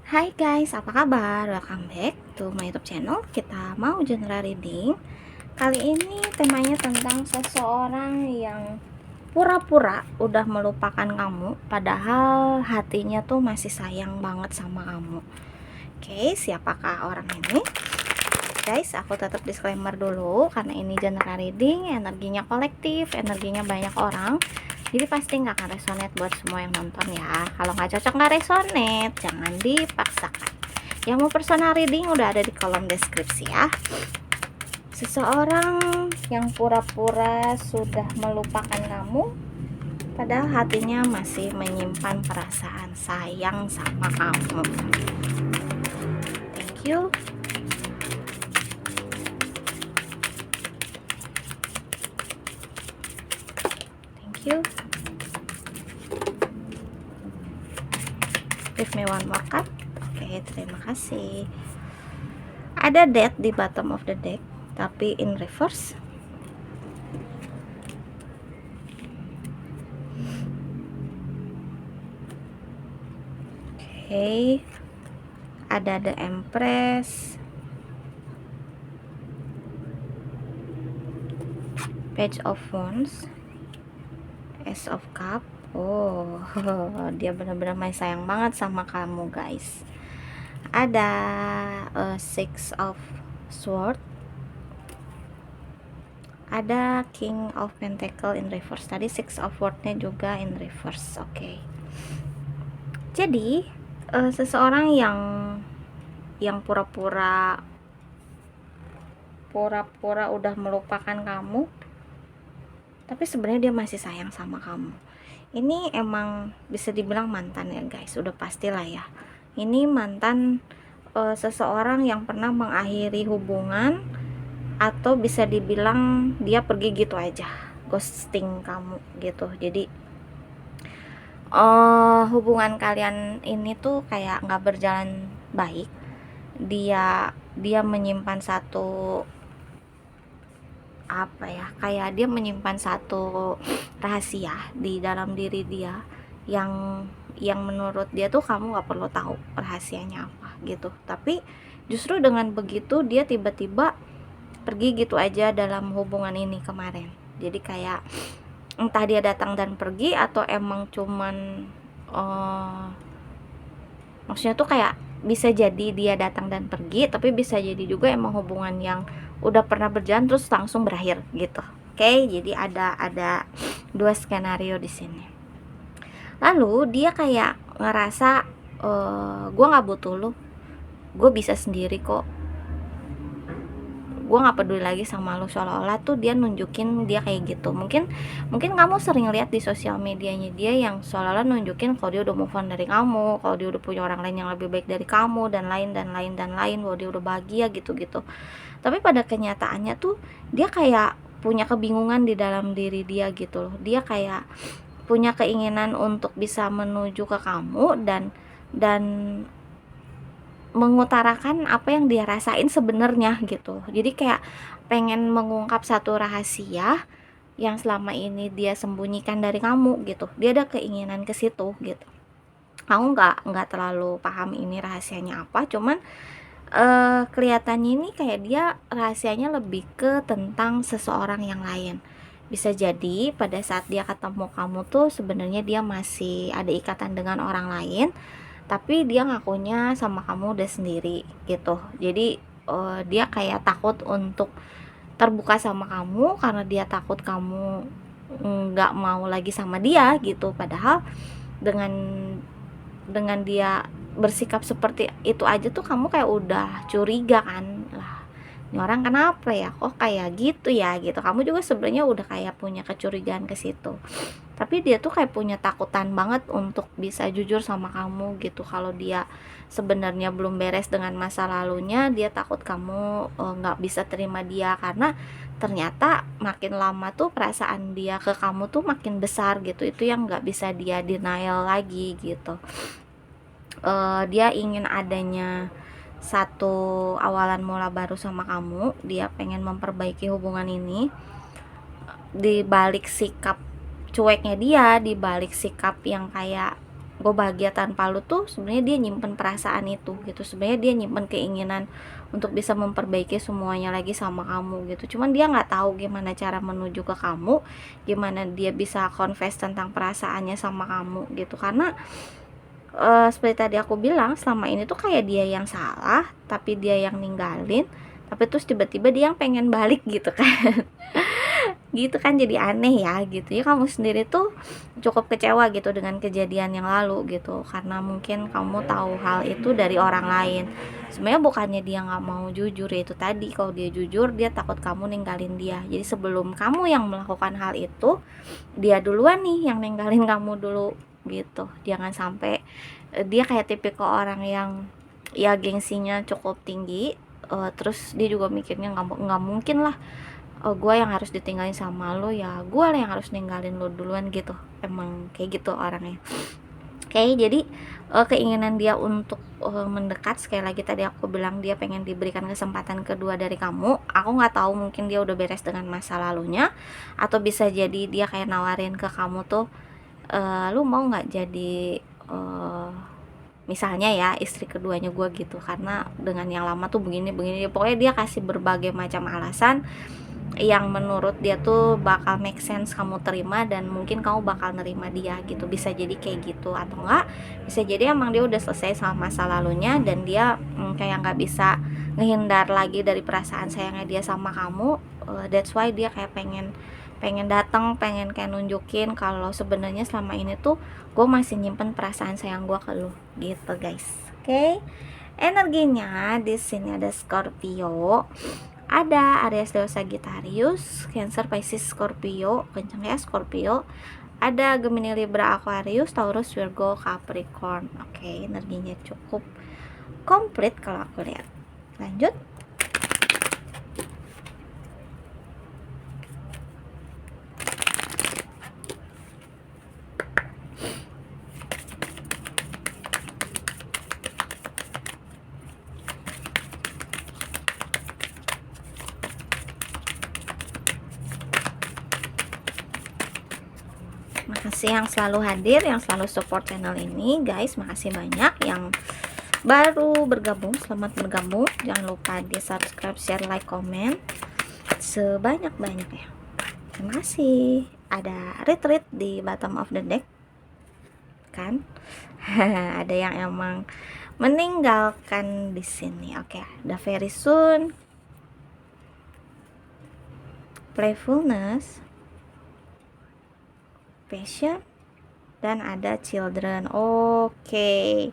Hai guys, apa kabar? Welcome back to my YouTube channel. Kita mau general reading. Kali ini temanya tentang seseorang yang pura-pura udah melupakan kamu, padahal hatinya tuh masih sayang banget sama kamu. Oke, siapakah orang ini? Guys, aku tetap disclaimer dulu karena ini general reading, energinya kolektif, energinya banyak orang. Jadi pasti nggak akan resonate buat semua yang nonton ya. Kalau nggak cocok, nggak resonate, jangan dipaksakan. Yang mau personal reading udah ada di kolom deskripsi ya. Seseorang yang pura-pura sudah melupakan kamu, padahal hatinya masih menyimpan perasaan sayang sama kamu. Thank you. Thank you. Give me one more card. Oke, terima kasih. Ada death di bottom of the deck, tapi in reverse. Oke, ada the Empress, Page of Wands, Ace of Cup. Oh, dia benar-benar masih sayang banget sama kamu guys. Ada Six of Sword, ada King of Pentacle in reverse. Tadi Six of Sword-nya juga in reverse. Oke. Jadi seseorang yang pura-pura udah melupakan kamu, tapi sebenarnya dia masih sayang sama kamu. Ini emang bisa dibilang mantan ya guys, udah pastilah ya. Ini mantan seseorang yang pernah mengakhiri hubungan, atau bisa dibilang dia pergi gitu aja, ghosting kamu gitu. Jadi hubungan kalian ini tuh kayak nggak berjalan baik. Dia menyimpan satu kayak dia menyimpan satu rahasia di dalam diri dia yang menurut dia tuh kamu nggak perlu tahu rahasianya apa gitu. Tapi justru dengan begitu dia tiba-tiba pergi gitu aja dalam hubungan ini kemarin. Jadi kayak entah dia datang dan pergi, atau emang cuman maksudnya tuh kayak bisa jadi dia datang dan pergi, tapi bisa jadi juga emang hubungan yang udah pernah berjalan terus langsung berakhir gitu. Oke, jadi ada dua skenario di sini. Lalu dia kayak ngerasa gue nggak butuh lo, gue bisa sendiri kok, gue nggak peduli lagi sama lo. Seolah-olah tuh dia nunjukin dia kayak gitu. Mungkin kamu sering lihat di sosial medianya dia yang seolah-olah nunjukin kalau dia udah move on dari kamu, kalau dia udah punya orang lain yang lebih baik dari kamu, dan lain, bahwa dia udah bahagia gitu-gitu. Tapi pada kenyataannya tuh dia kayak punya kebingungan di dalam diri dia gitu loh. Dia kayak punya keinginan untuk bisa menuju ke kamu dan mengutarakan apa yang dia rasain sebenarnya gitu. Jadi kayak pengen mengungkap satu rahasia yang selama ini dia sembunyikan dari kamu gitu. Dia ada keinginan ke situ gitu. Aku nggak terlalu paham ini rahasianya apa, cuman kelihatannya ini kayak dia rahasianya lebih ke tentang seseorang yang lain. Bisa jadi pada saat dia ketemu kamu tuh sebenarnya dia masih ada ikatan dengan orang lain, tapi dia ngakunya sama kamu udah sendiri gitu. Jadi dia kayak takut untuk terbuka sama kamu karena dia takut kamu nggak mau lagi sama dia gitu. Padahal dengan dia bersikap seperti itu aja tuh kamu kayak udah curiga kan, lah ini orang kenapa ya kok kayak gitu ya gitu. Kamu juga sebenarnya udah kayak punya kecurigaan ke situ, tapi dia tuh kayak punya takutan banget untuk bisa jujur sama kamu gitu. Kalau dia sebenarnya belum beres dengan masa lalunya, dia takut kamu nggak bisa terima dia, karena ternyata makin lama tuh perasaan dia ke kamu tuh makin besar gitu. Itu yang nggak bisa dia denial lagi gitu. Dia ingin adanya satu awalan mula baru sama kamu. Dia pengen memperbaiki hubungan ini. Di balik sikap cueknya dia, di balik sikap yang kayak gue bahagia tanpa lu tuh sebenarnya dia nyimpen perasaan itu gitu, sebenarnya dia nyimpen keinginan untuk bisa memperbaiki semuanya lagi sama kamu gitu. Cuman dia nggak tahu gimana cara menuju ke kamu, gimana dia bisa confess tentang perasaannya sama kamu gitu. Karena seperti tadi aku bilang, selama ini tuh kayak dia yang salah, tapi dia yang ninggalin, tapi terus tiba-tiba dia yang pengen balik gitu kan. Gitu kan, jadi aneh ya gitu ya. Kamu sendiri tuh cukup kecewa gitu dengan kejadian yang lalu gitu, karena mungkin kamu tahu hal itu dari orang lain. Sebenarnya bukannya dia nggak mau jujur, ya itu tadi, kalau dia jujur dia takut kamu ninggalin dia. Jadi sebelum kamu yang melakukan hal itu, dia duluan nih yang ninggalin kamu dulu gitu. Jangan sampai dia kayak tipikal orang yang ya gengsinya cukup tinggi, terus dia juga mikirnya nggak mungkin lah, gue yang harus ditinggalin sama lo, ya gue lah yang harus ninggalin lo duluan gitu. Emang kayak gitu orangnya. Oke, jadi keinginan dia untuk mendekat, sekali lagi tadi aku bilang dia pengen diberikan kesempatan kedua dari kamu. Aku nggak tahu, mungkin dia udah beres dengan masa lalunya, atau bisa jadi dia kayak nawarin ke kamu tuh, lu mau nggak jadi misalnya ya istri keduanya gue gitu, karena dengan yang lama tuh begini begini. Pokoknya dia kasih berbagai macam alasan yang menurut dia tuh bakal make sense kamu terima, dan mungkin kamu bakal nerima dia gitu. Bisa jadi kayak gitu, atau enggak bisa jadi emang dia udah selesai sama masa lalunya, dan dia kayak nggak bisa ngehindar lagi dari perasaan sayangnya dia sama kamu. That's why dia kayak pengen pengen datang, pengen kayak nunjukin kalau sebenarnya selama ini tuh gue masih nyimpen perasaan sayang gue ke lu gitu guys. Oke, energinya di sini ada Scorpio, ada Aries, Leo, Sagittarius, Cancer, Pisces, Scorpio, kenceng ya Scorpio. Ada Gemini, Libra, Aquarius, Taurus, Virgo, Capricorn. Oke, energinya cukup komplit kalau aku lihat. Lanjut. Makasih yang selalu hadir, yang selalu support channel ini guys. Makasih banyak yang baru bergabung, selamat bergabung. Jangan lupa di subscribe, share, like, komen sebanyak-banyaknya. Terima kasih. Ada retreat di bottom of the deck kan. Ada yang emang meninggalkan di sini. Oke, ada very soon, playfulness, passion, dan ada children. Oke.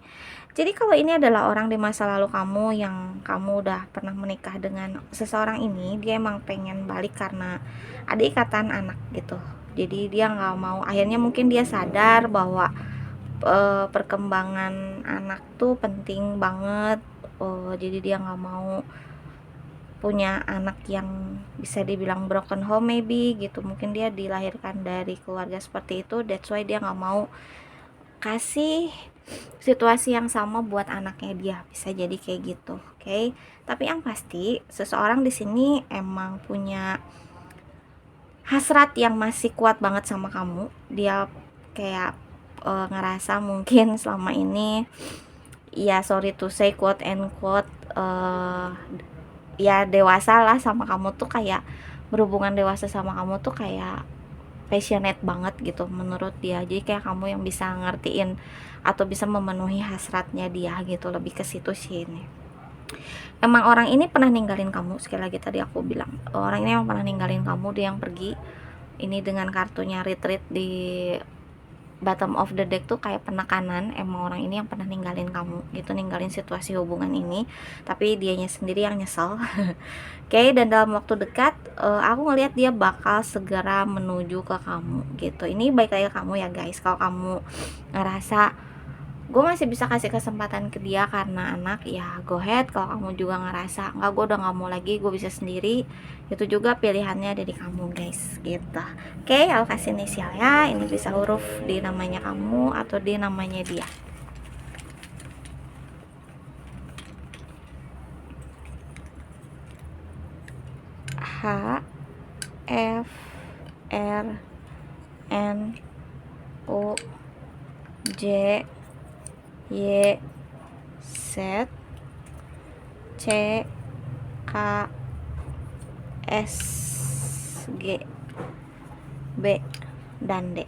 Jadi kalau ini adalah orang di masa lalu kamu yang kamu udah pernah menikah dengan seseorang ini, dia emang pengen balik karena ada ikatan anak gitu. Jadi dia nggak mau, akhirnya mungkin dia sadar bahwa perkembangan anak tuh penting banget. Jadi dia nggak mau punya anak yang bisa dibilang broken home maybe gitu. Mungkin dia dilahirkan dari keluarga seperti itu, that's why dia nggak mau kasih situasi yang sama buat anaknya dia. Bisa jadi kayak gitu. Oke. Tapi yang pasti seseorang di sini emang punya hasrat yang masih kuat banget sama kamu. Dia kayak ngerasa mungkin selama ini, ya sorry to say quote and quote, ya dewasa lah sama kamu tuh, kayak berhubungan dewasa sama kamu tuh kayak passionate banget gitu menurut dia. Jadi kayak kamu yang bisa ngertiin atau bisa memenuhi hasratnya dia gitu, lebih ke situ sih ini. Emang orang ini pernah ninggalin kamu, sekali lagi tadi aku bilang orang ini emang pernah ninggalin kamu, dia yang pergi. Ini dengan kartunya retreat di bottom of the deck tuh kayak penekanan, emang orang ini yang pernah ninggalin kamu gitu, ninggalin situasi hubungan ini, tapi dianya sendiri yang nyesel. Oke, dan dalam waktu dekat aku ngelihat dia bakal segera menuju ke kamu gitu. Ini baik lagi ke kamu ya guys. Kalau kamu ngerasa gue masih bisa kasih kesempatan ke dia karena anak, ya go ahead. Kalau kamu juga ngerasa enggak, gue udah gak mau lagi, gue bisa sendiri, itu juga pilihannya ada di kamu guys gitu. Oke, aku kasih inisial ya. Ini bisa huruf di namanya kamu atau di namanya dia. H, F, R, N, O, J Y Z C K S G B dan D.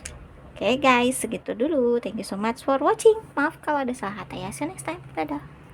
Oke guys, segitu dulu. Thank you so much for watching. Maaf kalau ada salah kata ya. See you next time. Dadah.